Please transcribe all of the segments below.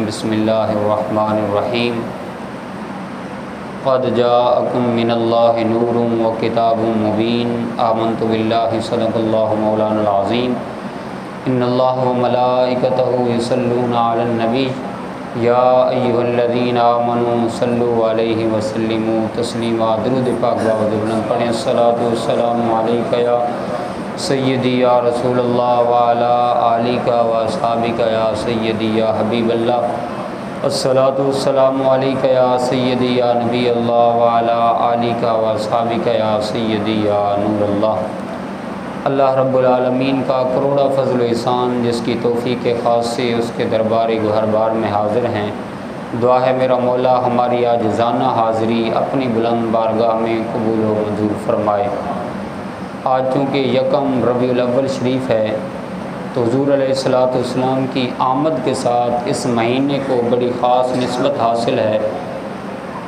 بسم اللہ الرحمن الرحیم قد جاءکم من اللہ نور و کتاب مبین آمنت باللہ صدق اللہ مولانا العظیم ان اللہ و ملائکتہ یصلون علی النبی یا ایہا الذین آمنوا صلوا علیہ وسلموا تسلیما۔ درود پاک باوجود بلند پڑھیں۔ الصلاۃ والسلام علیک یا سیدی یا رسول اللہ وعلی آلک و اصحابک یا سیدی یا حبیب اللہ۔ الصلاۃ والسلام علیک یا سیدی یا نبی اللہ وعلی آلک و اصحابک یا سیدی یا نور اللہ۔ اللہ رب العالمین کا کروڑا فضل و احسان جس کی توفیق خاص سے اس کے دربار گہر بار میں حاضر ہیں۔ دعا ہے میرا مولا ہماری عاجزانہ حاضری اپنی بلند بارگاہ میں قبول و منظور فرمائے۔ آج چونکہ یکم ربیع الاول شریف ہے تو حضور علیہ الصلوۃ والسلام کی آمد کے ساتھ اس مہینے کو بڑی خاص نسبت حاصل ہے،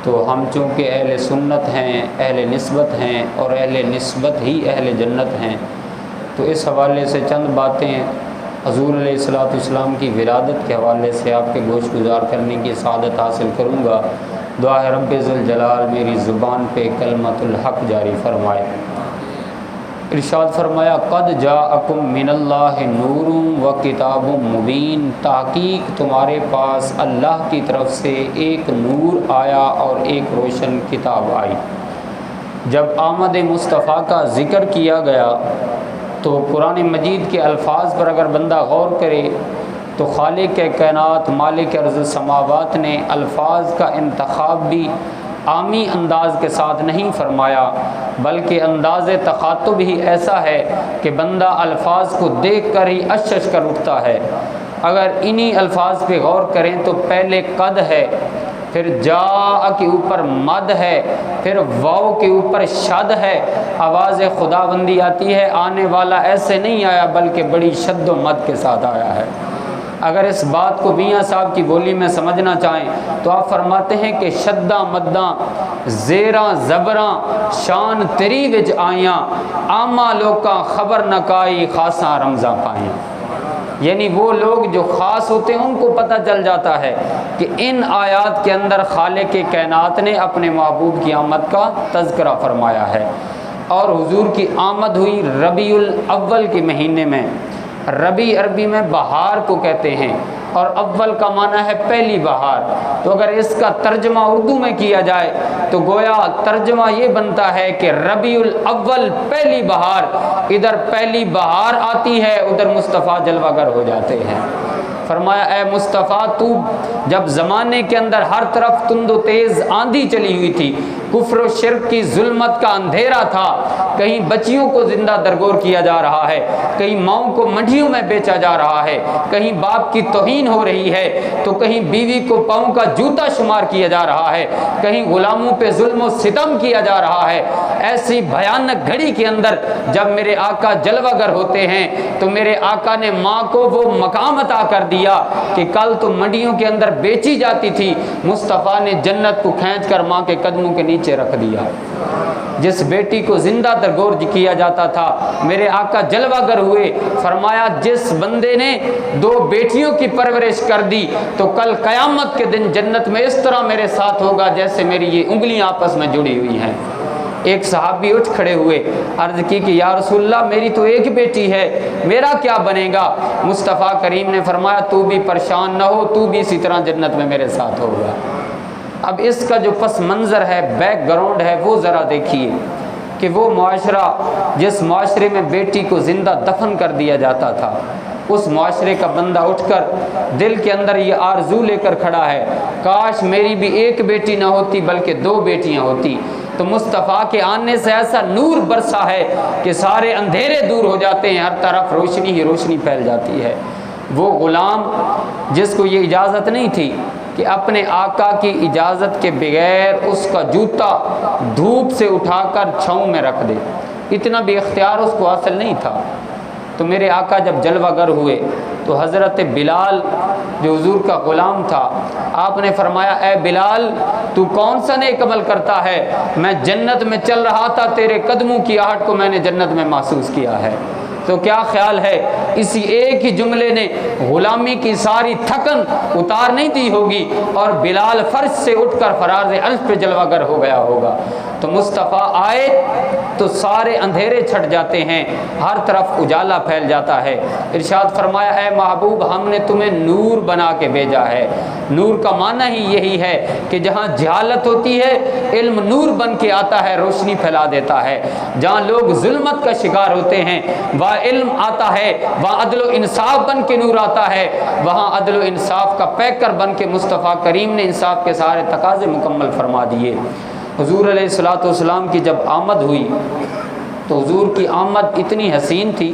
تو ہم چونکہ اہل سنت ہیں، اہل نسبت ہیں اور اہل نسبت ہی اہل جنت ہیں، تو اس حوالے سے چند باتیں حضور علیہ الصلوۃ والسلام کی ولادت کے حوالے سے آپ کے گوش گزار کرنے کی سعادت حاصل کروں گا۔ دعا ہے رب ذوالجلال میری زبان پہ کلمۃ الحق جاری فرمائے۔ ارشاد فرمایا قد جاءکم من اللہ نور و کتاب مبین، تحقیق تمہارے پاس اللہ کی طرف سے ایک نور آیا اور ایک روشن کتاب آئی۔ جب آمد مصطفیٰ کا ذکر کیا گیا تو قرآن مجید کے الفاظ پر اگر بندہ غور کرے تو خالق کائنات مالک ارض السماوات نے الفاظ کا انتخاب بھی عامی انداز کے ساتھ نہیں فرمایا، بلکہ انداز تخاطب ہی ایسا ہے کہ بندہ الفاظ کو دیکھ کر ہی اشش کر اٹھتا ہے۔ اگر انہی الفاظ پہ غور کریں تو پہلے قد ہے، پھر جاء کے اوپر مد ہے، پھر واو کے اوپر شد ہے، آواز خداوندی آتی ہے، آنے والا ایسے نہیں آیا بلکہ بڑی شد و مد کے ساتھ آیا ہے۔ اگر اس بات کو میاں صاحب کی بولی میں سمجھنا چاہیں تو آپ فرماتے ہیں کہ شداں مداں زیراں زبراں شان تری وچ آئیاں، عامہ لوکاں خبر نہ کائی خاصاں رمزاں پائیاں۔ یعنی وہ لوگ جو خاص ہوتے ہیں ان کو پتہ چل جاتا ہے کہ ان آیات کے اندر خالق کائنات نے اپنے محبوب کی آمد کا تذکرہ فرمایا ہے۔ اور حضور کی آمد ہوئی ربیع الاول کے مہینے میں۔ ربیع عربی میں بہار کو کہتے ہیں اور اول کا معنی ہے پہلی بہار، تو اگر اس کا ترجمہ اردو میں کیا جائے تو گویا ترجمہ یہ بنتا ہے کہ ربیع الاول پہلی بہار، ادھر پہلی بہار آتی ہے ادھر مصطفیٰ جلوہ گر ہو جاتے ہیں۔ فرمایا اے مصطفیٰ تو جب زمانے کے اندر ہر طرف تند و تیز آندھی چلی ہوئی تھی، کفر و شرک کی ظلمت کا اندھیرا تھا، کہیں بچیوں کو زندہ درگور کیا جا رہا ہے، کہیں ماؤں کو منڈیوں میں بیچا جا رہا ہے، کہیں باپ کی توہین ہو رہی ہے تو کہیں بیوی کو پاؤں کا جوتا شمار کیا جا رہا ہے، کہیں غلاموں پہ ظلم و ستم کیا جا رہا ہے۔ ایسی بھیانک گھڑی کے اندر جب میرے آقا جلوہ گر ہوتے ہیں تو میرے آقا نے ماں کو وہ مقام عطا کر دیا کہ کل تو منڈیوں کے اندر بیچی جاتی تھی، مصطفیٰ نے جنت کو کھینچ کر ماں کے قدموں کے نیچے رکھ دیا۔ جس بیٹی کو زندہ درگور کیا جاتا تھا میرے آقا جلوہ گر ہوئے، فرمایا جس بندے نے 2 بیٹیوں کی پرورش کر دی تو کل قیامت کے دن جنت میں اس طرح میرے ساتھ ہوگا جیسے میری یہ انگلیاں آپس میں جڑی ہوئی ہیں۔ ایک صحابی اٹھ کھڑے ہوئے، عرض کی کہ یا رسول اللہ میری تو ایک بیٹی ہے، میرا کیا بنے گا؟ مصطفیٰ کریم نے فرمایا تو بھی پریشان نہ ہو، تو بھی اسی طرح جنت میں میرے ساتھ ہوگا۔ اب اس کا جو پس منظر ہے، بیک گراؤنڈ ہے، وہ ذرا دیکھیے کہ وہ معاشرہ جس معاشرے میں بیٹی کو زندہ دفن کر دیا جاتا تھا، اس معاشرے کا بندہ اٹھ کر دل کے اندر یہ آرزو لے کر کھڑا ہے کاش میری بھی ایک بیٹی نہ ہوتی بلکہ 2 بیٹیاں ہوتی، تو مصطفیٰ کے آنے سے ایسا نور برسا ہے کہ سارے اندھیرے دور ہو جاتے ہیں، ہر طرف روشنی ہی روشنی پھیل جاتی ہے۔ وہ غلام جس کو یہ اجازت نہیں تھی کہ اپنے آقا کی اجازت کے بغیر اس کا جوتا دھوپ سے اٹھا کر چھاؤں میں رکھ دے، اتنا بھی اختیار اس کو حاصل نہیں تھا، تو میرے آقا جب جلوہ گر ہوئے تو حضرت بلال جو حضور کا غلام تھا، آپ نے فرمایا اے بلال تو کون سا نیک عمل کرتا ہے؟ میں جنت میں چل رہا تھا، تیرے قدموں کی آہٹ کو میں نے جنت میں محسوس کیا ہے۔ تو کیا خیال ہے اسی ایک ہی جملے نے غلامی کی ساری تھکن اتار نہیں دی ہوگی اور بلال فرش سے اٹھ کر فراز الف پہ جلوہ گر ہو گیا ہوگا۔ تو مصطفیٰ آئے تو سارے اندھیرے چھٹ جاتے ہیں، ہر طرف اجالا پھیل جاتا ہے۔ ارشاد فرمایا اے محبوب ہم نے تمہیں نور بنا کے بھیجا ہے۔ نور کا معنی ہی یہی ہے کہ جہاں جہالت ہوتی ہے علم نور بن کے آتا ہے، روشنی پھیلا دیتا ہے۔ جہاں لوگ ظلمت کا شکار ہوتے ہیں وہاں علم آتا ہے، وہاں عدل و انصاف بن کے نور آتا ہے، وہاں عدل و انصاف کا پیکر بن کے مصطفیٰ کریم نے انصاف کے سارے تقاضے مکمل فرما دیے۔ حضور علیہ الصلوۃ والسلام کی جب آمد ہوئی تو حضور کی آمد اتنی حسین تھی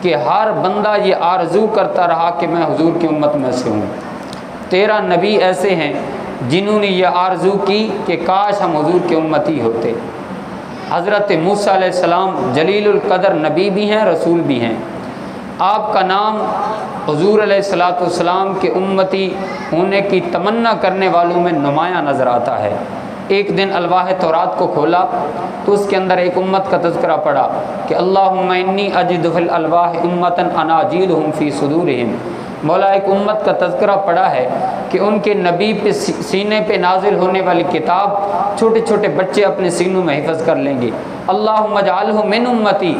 کہ ہر بندہ یہ آرزو کرتا رہا کہ میں حضور کی امت میں سے ہوں۔ 13 نبی ایسے ہیں جنہوں نے یہ آرزو کی کہ کاش ہم حضور کے امتی ہوتے۔ حضرت موسیٰ علیہ السلام جلیل القدر نبی بھی ہیں، رسول بھی ہیں۔ آپ کا نام حضور علیہ الصلوۃ والسلام کے امتی ہونے کی تمنا کرنے والوں میں نمایاں نظر آتا ہے۔ ایک دن الواح تورات کو کھولا تو اس کے اندر ایک امت کا تذکرہ پڑا کہ اللہم انی اجد فی الالواح امتا اناجیلہم فی صدورہم۔ مولا ایک امت کا تذکرہ پڑا ہے کہ ان کے نبی پہ سینے پہ نازل ہونے والی کتاب چھوٹے چھوٹے بچے اپنے سینوں میں حفظ کر لیں گے۔ اللہم اجعلہ من امتی،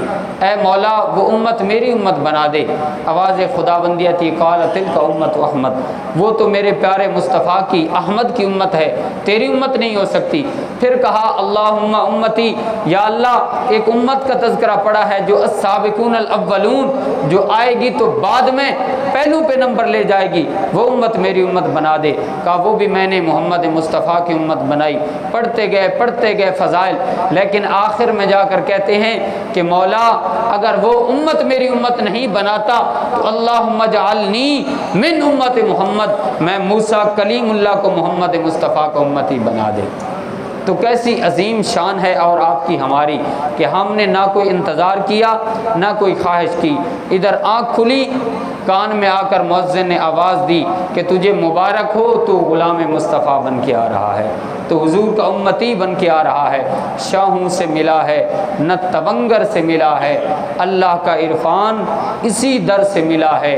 اے مولا وہ امت میری امت بنا دے۔ آواز خداوندی آتی قال تلک امت احمد، وہ تو میرے پیارے مصطفیٰ کی احمد کی امت ہے، تیری امت نہیں ہو سکتی۔ پھر کہا اللہم امتی، یا اللہ ایک امت کا تذکرہ پڑا ہے جو السابقون الاولون، جو آئے گی تو بعد میں پہلو پہ نمبر لے جائے گی، وہ امت میری امت بنا دے۔ کہا وہ بھی میں نے محمد مصطفیٰ کی امت بنائی۔ پڑھتے گئے فضائل، لیکن آخر میں جا کر کہتے ہیں کہ مولا اگر وہ امت میری امت نہیں بناتا تو اللہم اجعلنی من امت محمد، میں موسیٰ کلیم اللہ کو محمد مصطفیٰ کو امتی بنا دے۔ تو کیسی عظیم شان ہے اور آپ کی ہماری کہ ہم نے نہ کوئی انتظار کیا نہ کوئی خواہش کی۔ ادھر آنکھ کھلی، کان میں آ کر مؤذن نے آواز دی کہ تجھے مبارک ہو، تو غلام مصطفیٰ بن کے آ رہا ہے، تو حضور کا امتی بن کے آ رہا ہے۔ شاہوں سے ملا ہے نہ تونگر سے ملا ہے، اللہ کا عرفان اسی در سے ملا ہے،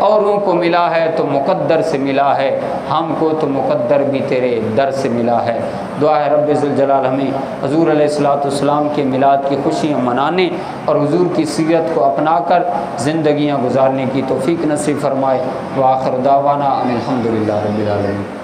اوروں کو ملا ہے تو مقدر سے ملا ہے، ہم کو تو مقدر بھی تیرے در سے ملا ہے۔ دعا ہے رب ذوالجلال ہمیں حضور علیہ الصلوۃ والسلام کے میلاد کی خوشیاں منانے اور حضور کی سیرت کو اپنا کر زندگیاں گزارنے کی توفیق نصیب فرمائے۔ وآخر دعوانا ان الحمد للہ رب العالمین۔